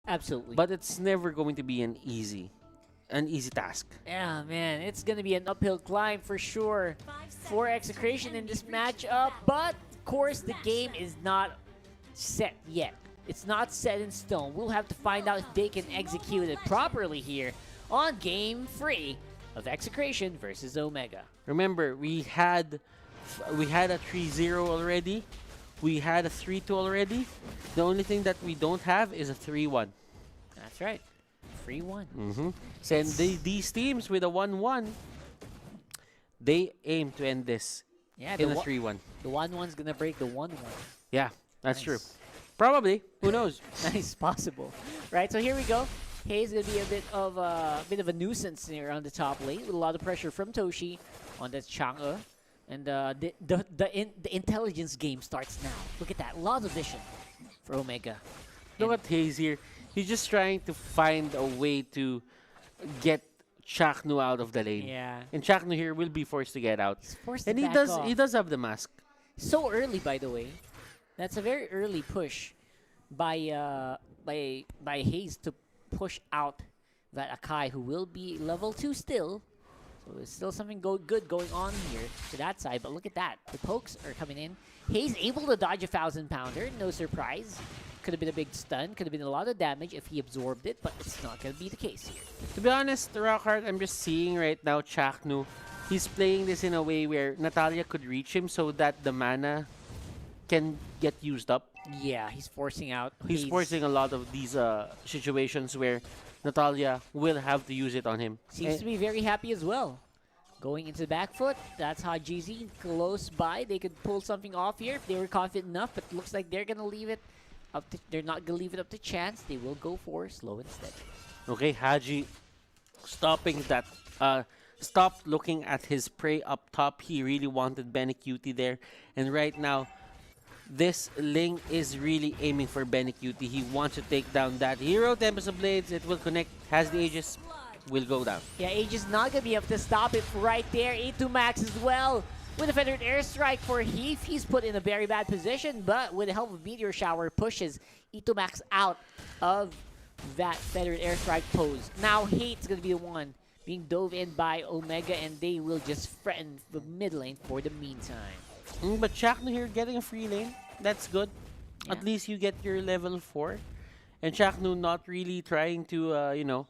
Absolutely. but it's never going to be an easy task. Yeah, man, it's gonna be an uphill climb for sure for Execration in this matchup. But of course, the game is not set yet. It's not set in stone. We'll have to find out if they can execute it properly here on Game 3 of Execration versus Omega. Remember, we had a 3-0 already. We had a 3-2 already. The only thing that we don't have is a 3-1. That's right. 3-1. And these teams with a 1-1, they aim to end this Yeah, in a 3-1. the 1-1's gonna break the 1-1. Yeah, that's Nice. true. Probably. Who knows? Nice, possible. Right, so here we go. Hayes gonna be a bit of a nuisance here on the top lane with a lot of pressure from Toshi on that Chang'e. And the intelligence game starts now. Look at that, a lot of vision for Omega. Look at Hayes here. He's just trying to find a way to get Chaknu out of the lane. Yeah, And Chaknu here will be forced to get out. he's forced And to he back does off. he does have the mask. So early, by the way. That's a very early push by Hayes to push out that Akai, who will be level 2 still. So there's still something good going on here to that side. But look at that. The pokes are coming in. Hayes able to dodge a 1,000-pounder. No surprise. Could have been a big stun. Could have been a lot of damage if he absorbed it. But it's not going to be the case here. To be honest, Rockhart, I'm just seeing right now Chaknu. He's playing this in a way where Natalia could reach him so that the mana can get used up. Yeah, he's forcing out. He's forcing a lot of these situations where Natalia will have to use it on him. Seems to be very happy as well. Going into the back foot, that's Hajizi close by. They could pull something off here if they were confident enough, but looks like they're gonna leave it up to, they're not gonna leave it up to chance. They will go for slow and steady. Okay, Haji stopping that. Stopped looking at his prey up top. He really wanted Benecutie there. And right now, this Ling is really aiming for Benecutie. He wants to take down that hero. Tempest of Blades, it will connect. Has the Aegis, will go down. Yeah, Aegis not gonna be able to stop it right there. A2 Max as well. With a feathered airstrike for Heath, he's put in a very bad position, but with the help of Meteor Shower, pushes E2 Max out of that feathered airstrike pose. Now Hate's gonna be the one being dove in by Omega, and they will just threaten the mid lane for the meantime. But Chaknu here getting a free lane. That's good. Yeah. At least you get your level 4. And Chaknu not really trying to,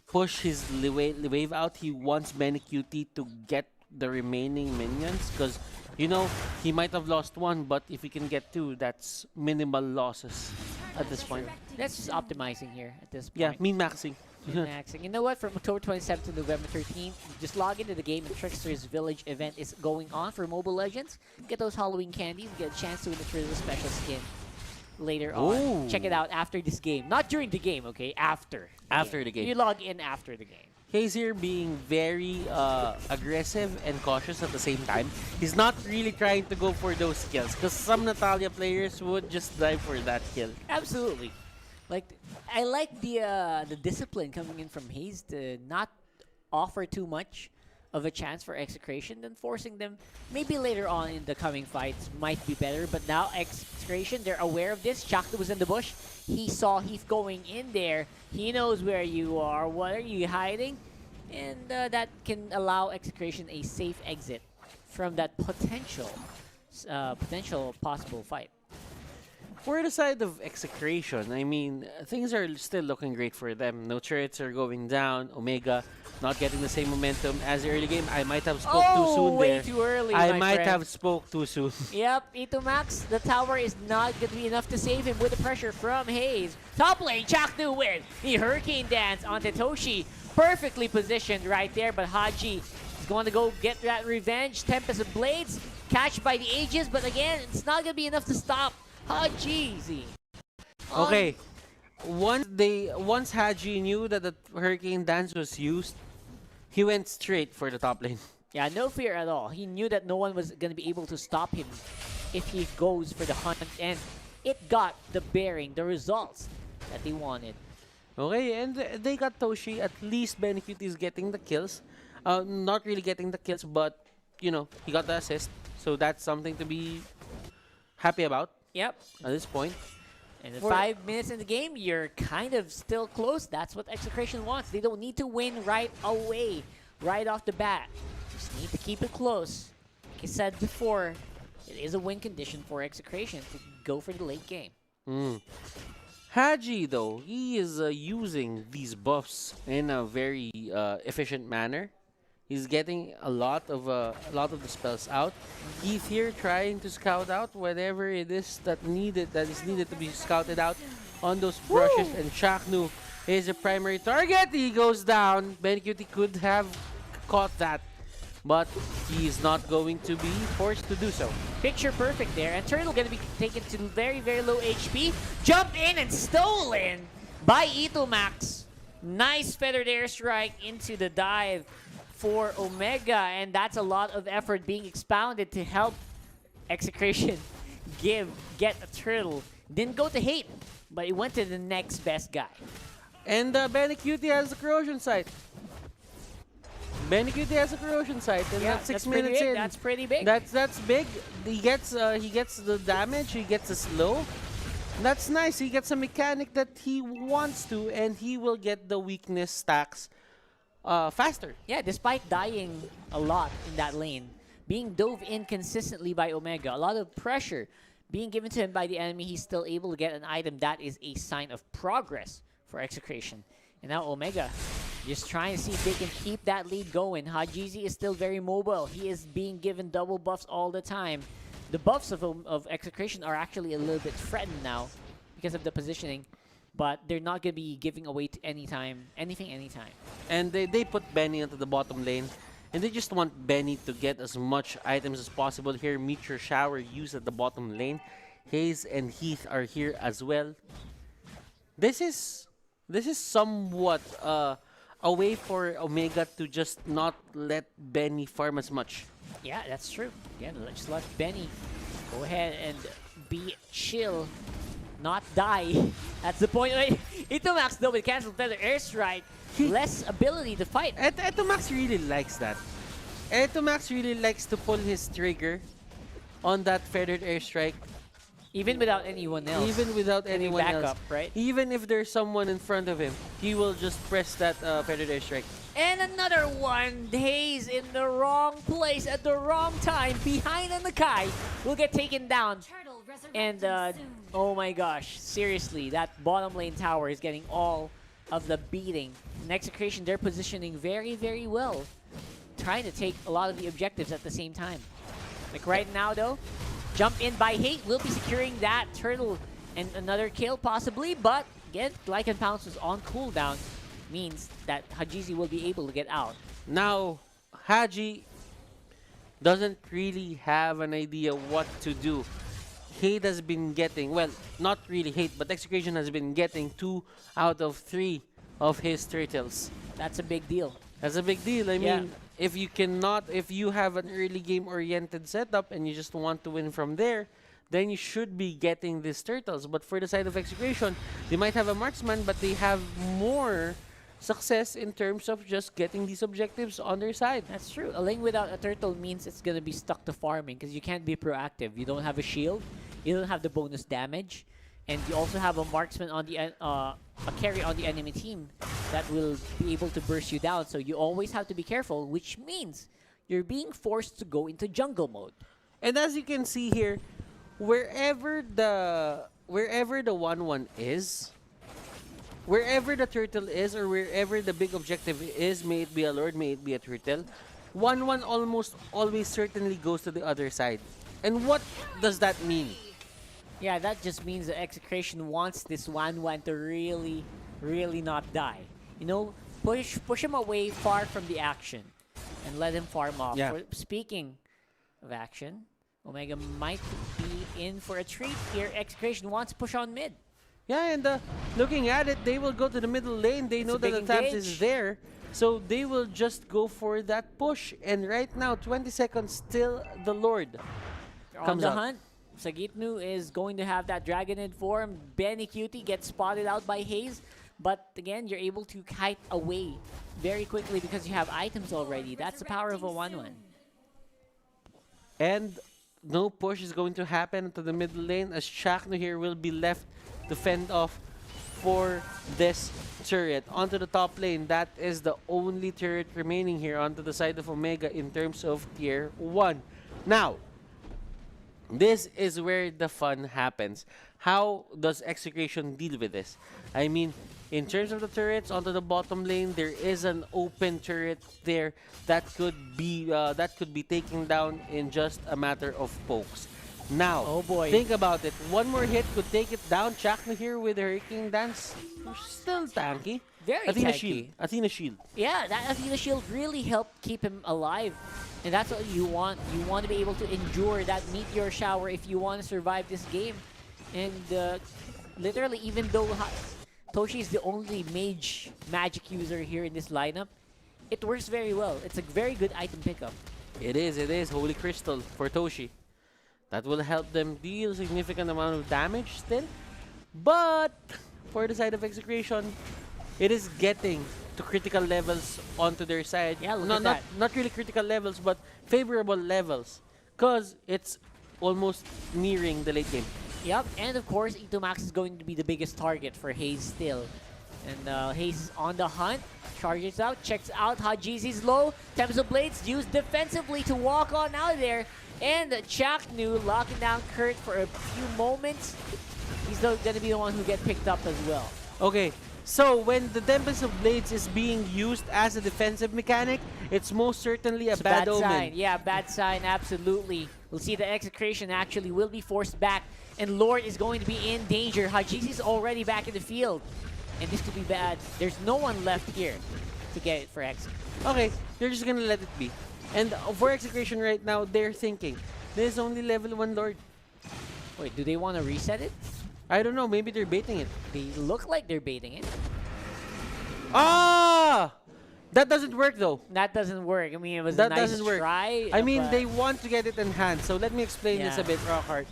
push his wave out. He wants Benecutie to get the remaining minions because, he might have lost one, but if he can get 2, that's minimal losses at this point. That's just optimizing here at this point. Yeah, min-maxing. Maxing. You know what? From October 27th to November 13th, just log into the game and Trickster's Village event is going on for Mobile Legends. Get those Halloween candies, get a chance to win the special skin later on. Ooh. Check it out after this game. Not during the game, okay? After. After the game. You log in after the game. Hayes here being very aggressive and cautious at the same time. He's not really trying to go for those kills because some Natalia players would just die for that kill. Absolutely. Like, I like the discipline coming in from Hayes to not offer too much of a chance for Execration, then forcing them maybe later on in the coming fights might be better. But now Execration, they're aware of this. Chakta was in the bush. He saw Heath going in there. He knows where you are. What are you hiding? And that can allow Execration a safe exit from that potential possible fight. For the side of Execration, I mean, things are still looking great for them. No turrets are going down. Omega not getting the same momentum as the early game. I might have spoke too soon way there. too early, I my might friend. have spoke too soon. Yep, E2 Max, the tower is not going to be enough to save him with the pressure from Hayes. Top lane, Chaknu with the Hurricane Dance onto Toshi. Perfectly positioned right there, but Haji is going to go get that revenge. Tempest of Blades, catch by the Aegis, but again, it's not going to be enough to stop Haji. Okay, once Haji knew that the Hurricane Dance was used, he went straight for the top lane. Yeah, no fear at all. He knew that no one was going to be able to stop him if he goes for the hunt, and it got the bearing, the results that they wanted. Okay, and they got Toshi. At least Benecutie is getting the kills. Not really getting the kills, but, he got the assist. So that's something to be happy about Yep. at this point. And in For 5 minutes in the game, you're kind of still close. That's what Execration wants. They don't need to win right away, right off the bat. Just need to keep it close. Like I said before, it is a win condition for Execration to go for the late game. mm. Haji, though, he is using these buffs in a very efficient manner. He's getting a lot of the spells out. He's here trying to scout out whatever it is that is needed to be scouted out on those brushes. Woo! And Shaknu is a primary target. He goes down. Benecutie could have caught that, but he's not going to be forced to do so. Picture perfect there. And Turtle going to be taken to very, very low HP. Jump in and stolen by Itomax. Nice feathered airstrike into the dive for Omega. And that's a lot of effort being expounded to help Execration get a Turtle. Didn't go to Hate, but it went to the next best guy. And Benecutie has the corrosion site. Benecutie has a corrosion site, and Yeah, that's 6 that's pretty minutes big. in. That's pretty big. That's big. He gets the damage. He gets the slow. That's nice. He gets a mechanic that he wants to, and he will get the weakness stacks faster. Yeah, despite dying a lot in that lane, being dove in consistently by Omega, a lot of pressure being given to him by the enemy, he's still able to get an item. That is a sign of progress for Execration. And now Omega just trying to see if they can keep that lead going. Hajizi is still very mobile. He is being given double buffs all the time. The buffs of Execration are actually a little bit threatened now because of the positioning, but they're not going to be giving away to anything anytime. And they put Benny into the bottom lane, and they just want Benny to get as much items as possible here. Meteor Shower used at the bottom lane. Haze and Heath are here as well. This is somewhat a way for Omega to just not let Benny farm as much. Yeah, that's true. Yeah, just let Benny go ahead and be chill, not die. That's the point. Itomax though with cancel feather airstrike, less ability to fight. Etomax really likes that. Etomax really likes to pull his trigger on that feathered airstrike. Even without anyone else. Even without Any anyone backup, else. right? Even if there's someone in front of him, he will just press that feathered airstrike. And another one. Haze in the wrong place at the wrong time. Behind on the Kai will get taken down. And oh my gosh, seriously, that bottom lane tower is getting all of the beating. In Execration, they're positioning very, very well. Trying to take a lot of the objectives at the same time. Like right now though, jump in by Hate will be securing that turtle and another kill possibly, but again, Glycan Pounce was on cooldown, means that Hajizi will be able to get out. Now, Haji doesn't really have an idea what to do. Hate has been getting, well, not really Hate, but Execration has been getting 2 out of 3 of his turtles. That's a big deal. That's a big deal. I Yeah. mean, if you have an early game oriented setup and you just want to win from there, then you should be getting these turtles. But for the side of Execration, they might have a marksman, but they have more success in terms of just getting these objectives on their side. That's true. A lane without a turtle means it's going to be stuck to farming because you can't be proactive. You don't have a shield, you don't have the bonus damage, and you also have a marksman on the a carry on the enemy team that will be able to burst you down. So you always have to be careful, which means you're being forced to go into jungle mode. And as you can see here, wherever the 1-1 is, wherever the turtle is, or wherever the big objective is, may it be a lord, may it be a turtle, 1-1 almost always certainly goes to the other side. And what does that mean? Yeah, that just means that Execration wants this 1-1 to really, really not die. You know, push him away far from the action and let him farm off. Yeah. Speaking of action, Omega might be in for a treat here. Execration wants to push on mid. Yeah, and looking at it, they will go to the middle lane. They know a that big the tabs engage. is there. So they will just go for that push. And right now, 20 seconds till the Lord On comes the out. hunt, Sagitnu is going to have that Dragonid form. Benecutie gets spotted out by Haze. But again, you're able to kite away very quickly because you have items already. That's the power of a 1-1. And no push is going to happen to the middle lane as Shaknu here will be left to fend off for this turret. Onto the top lane, that is the only turret remaining here onto the side of Omega in terms of tier 1. Now, this is where the fun happens. How does Execration deal with this? I mean, in terms of the turrets onto the bottom lane, there is an open turret there that could be taken down in just a matter of pokes. Now, Oh boy. think about it. One more hit could take it down. Chakno here with the Hurricane Dance. Still tanky. Very Athena tanky. Shield. Athena Shield. Yeah, that Athena Shield really helped keep him alive. And that's what you want. You want to be able to endure that meteor shower if you want to survive this game. And literally, even though Toshi is the only magic user here in this lineup, it works very well. It's a very good item pickup. It is. Holy Crystal for Toshi. That will help them deal significant amount of damage still. But for the side of Execration, it is getting to critical levels onto their side. Yeah, look no, at not that. not really critical levels, but favorable levels. Because it's almost nearing the late game. Yep, and of course, Itomax is going to be the biggest target for Hayes still. And Hayes is on the hunt, charges out, checks out Hajizi's low. Temso Blades used defensively to walk on out of there. And Chaknu locking down Kurt for a few moments. He's going to be the one who get picked up as well. Okay, so when the Tempest of Blades is being used as a defensive mechanic, it's most certainly a It's bad omen. sign. Yeah, bad sign, absolutely. We'll see the Execration actually will be forced back. And Lord is going to be in danger. Hajizi's already back in the field. And this could be bad. There's no one left here to get it for X. Okay, they're just gonna let it be. And for Execration right now, they're thinking, there's only level 1 Lord. Wait, do they want to reset it? I don't know, maybe they're baiting it. They look like they're baiting it. Ah! That doesn't work though. That doesn't work. I mean, it was That a nice doesn't work. try. I mean, but they want to get it enhanced. So let me explain this a Yeah. bit, Rockhart.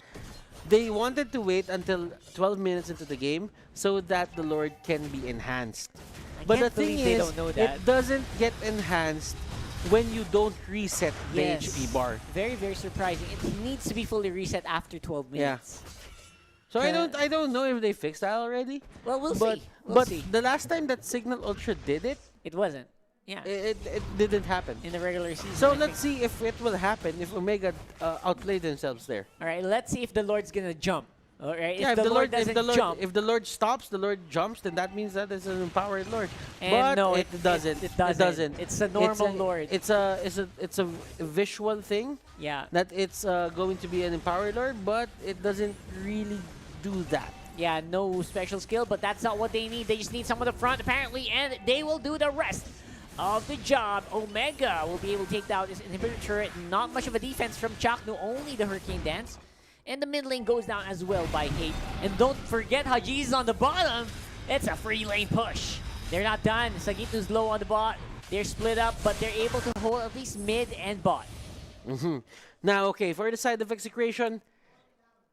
They wanted to wait until 12 minutes into the game so that the Lord can be enhanced. I But the can't thing believe they is, don't know that. it doesn't get enhanced when you don't reset the Yes. HP bar. Very, very surprising. It needs to be fully reset after 12 Yeah. minutes. So Uh, I don't know if they fixed that already. Well, we'll but see. We'll but see. the last time that Signal Ultra did it, It wasn't. Yeah. it didn't happen. In the regular season. So I let's think. see if it will happen if Omega outplay themselves there. All right, let's see if the Lord's gonna jump. All right, Yeah, if the Lord doesn't jump, if the Lord stops, the Lord jumps, then that means that it's an empowered Lord. and but no, it doesn't. It doesn't. It's a normal Lord. It's a visual thing Yeah. that it's going to be an empowered Lord, but it doesn't really do that. Yeah, no special skill, but that's not what they need. They just need someone up front, apparently, and they will do the rest of the job. Omega will be able to take down this inhibitor turret. Not much of a defense from Chakno, only the Hurricane Dance. And the mid lane goes down as well by Hate. And don't forget Haji's on the bottom. It's a free lane push. They're not done. Sagitu's low on the bot. They're split up, but they're able to hold at least mid and bot. Now, okay, for the side of Execration,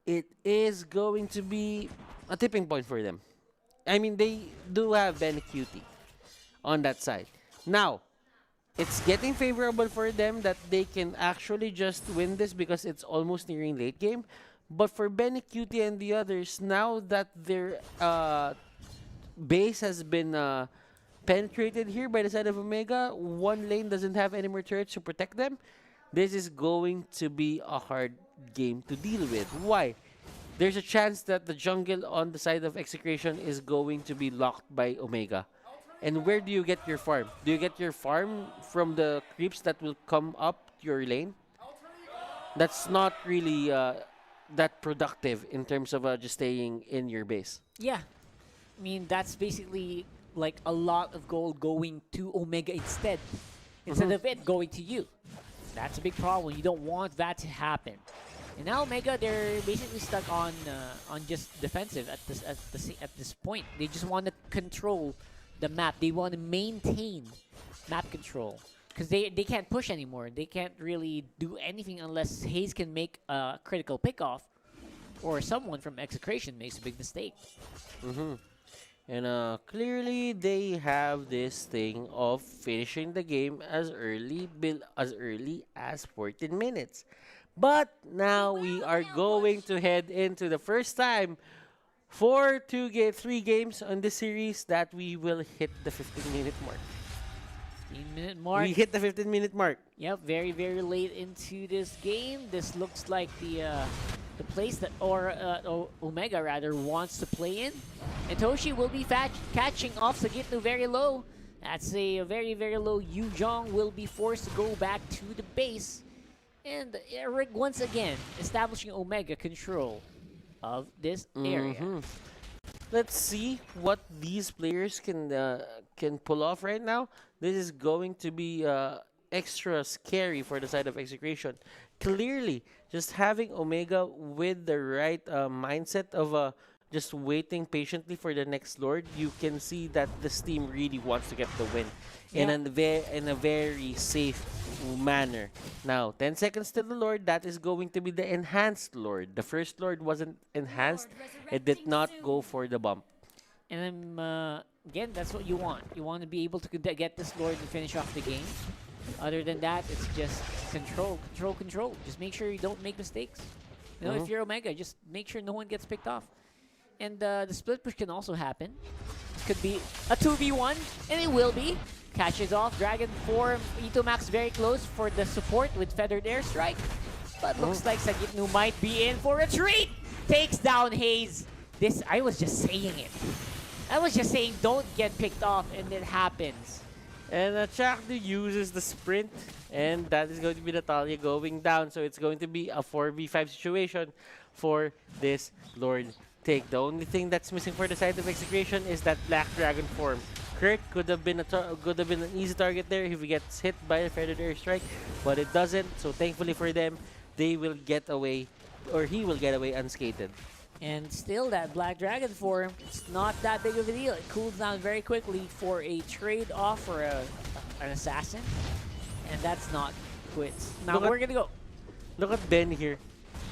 it is going to be a tipping point for them. I mean, they do have Benecutie on that side. Now, it's getting favorable for them that they can actually just win this because it's almost nearing late game. But for Benecutie and the others, now that their base has been penetrated here by the side of Omega, one lane doesn't have any more turrets to protect them. This is going to be a hard game to deal with. Why? There's a chance that the jungle on the side of Execration is going to be locked by Omega. And where do you get your farm? Do you get your farm from the creeps that will come up your lane? That's not really that productive in terms of just staying in your base. Yeah. I mean, that's basically like a lot of gold going to Omega instead of it going to you. That's a big problem. You don't want that to happen. And now Omega, they're basically stuck on just defensive at this point. They just want to control the map. They want to maintain map control because they can't push anymore. They can't really do anything unless Hayes can make a critical pickoff or someone from Execration makes a big mistake. And clearly they have this thing of finishing the game as early as 14 minutes. But now we are going to head into the first time for 3 games on this series that we will hit the 15-minute mark. 15-minute mark. We hit the 15-minute mark. Yep, very, very late into this game. This looks like the place that, Omega rather, wants to play in. And Toshi will be catching off Sagitnu very low. That's a very, very low. Yu Jong will be forced to go back to the base. And Eric once again establishing Omega control of this area. Let's see what these players can pull off right now. This is going to be extra scary for the side of Execration. Clearly, just having Omega with the right mindset of just waiting patiently for the next Lord, you can see that this team really wants to get the win in a very safe manner. Now, 10 seconds to the Lord. That is going to be the enhanced Lord. The first Lord wasn't enhanced. It did not go for the bump. And again, that's what you want. You want to be able to get this Lord and finish off the game. Other than that, it's just control, control, control. Just make sure you don't make mistakes. You know, if you're Omega, just make sure no one gets picked off. And the split push can also happen. It could be a 2v1, and it will be. Catches off Dragon form. Ito Max very close for the support with Feathered Airstrike. But looks like Sagitnu might be in for a treat. Takes down Haze. I was just saying it. I was just saying don't get picked off, and it happens. And Chakdu uses the sprint, and that is going to be Natalia going down. So it's going to be a 4v5 situation for this Lord take. The only thing that's missing for the side of Execration is that Black Dragon form. Kurt could have been an easy target there if he gets hit by a Feathered Airstrike, but it doesn't. So thankfully for them, they will get away, or he will get away unscathed. And still, that Black Dragon form, it's not that big of a deal. It cools down very quickly for a trade-off for an assassin. And that's not quits. Now we're going to go. Look at Ben here.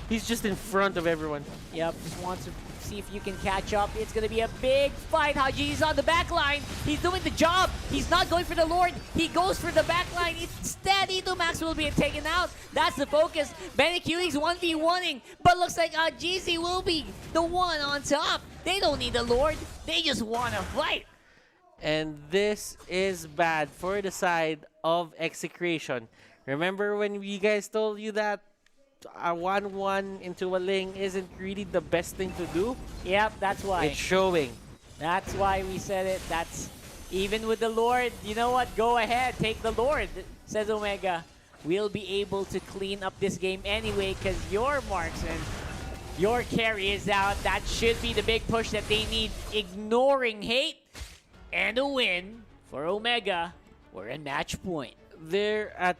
He's just in front of everyone. Yep, just wants to see if you can catch up. It's going to be a big fight. Haji's on the back line. He's doing the job. He's not going for the Lord. He goes for the back line. Instead, Ito Max will be taken out. That's the focus. Benikili's 1v1ing, but looks like GZ will be the one on top. They don't need the Lord. They just want to fight. And this is bad for the side of Execration. Remember when we guys told you that a 1-1 into a Ling isn't really the best thing to do? Yep, that's why. It's showing. That's why we said it. That's even with the Lord. You know what? Go ahead. Take the Lord, says Omega. We'll be able to clean up this game anyway because your marksman, your carry is out. That should be the big push that they need. Ignoring hate and a win for Omega. We're in match point. They're at